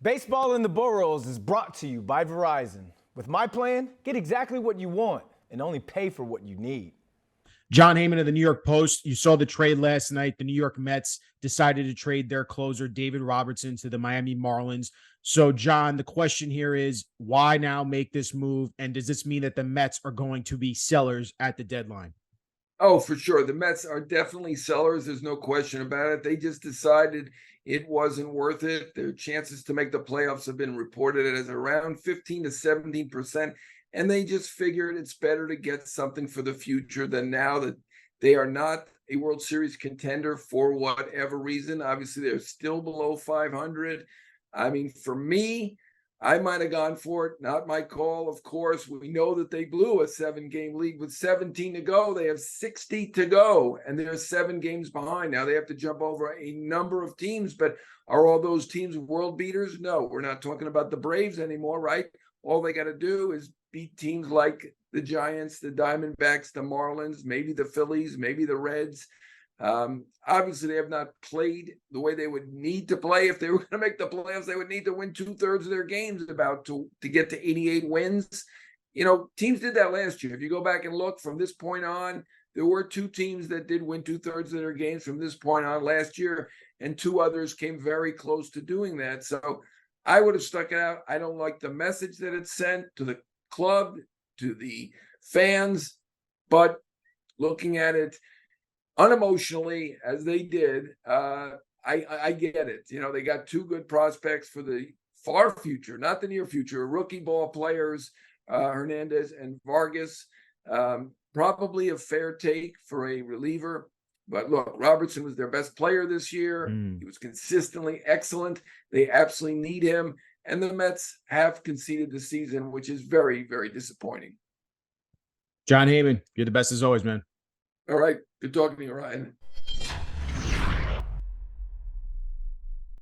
Baseball in the Boroughs is brought to you by Verizon. With my plan, get exactly what you want and only pay for what you need. Jon Heyman of the New York Post. You saw the trade last night. The New York Mets decided to trade their closer, David Robertson, to the Miami Marlins. So, John, the question here is, why now make this move? And does this mean that the Mets are going to be sellers at the deadline? Oh, for sure. The Mets are definitely sellers. There's no question about it. They just decided it wasn't worth it. Their chances to make the playoffs have been reported as around 15 to 17%. And they just figured it's better to get something for the future than now that they are not a World Series contender for whatever reason. Obviously, they're still below 500. I mean, for me, I might have gone for it. Not my call, of course. We know that they blew a 7-game lead with 17 to go. They have 60 to go, and they're 7 games behind. Now they have to jump over a number of teams, but are all those teams world beaters? No, we're not talking about the Braves anymore, right? All they got to do is beat teams like the Giants, the Diamondbacks, the Marlins, maybe the Phillies, maybe the Reds. Obviously, they have not played the way they would need to play. If they were going to make the playoffs, they would need to win 2/3 of their games to get to 88 wins. You know, teams did that last year. If you go back and look from this point on, there were 2 teams that did win 2/3 of their games from this point on last year, and 2 others came very close to doing that. So I would have stuck it out. I don't like the message that it sent to the club, to the fans, but looking at it unemotionally as they did, I get it. You know, they got 2 good prospects for the far future, not the near future, rookie ball players, Hernandez and Vargas. Probably a fair take for a reliever. But look, Robertson was their best player this year. He was consistently excellent. They absolutely need him. And the Mets have conceded the season, which is very, very disappointing. Jon Heyman, you're the best as always, man. All right. Good talking to you, Ryan.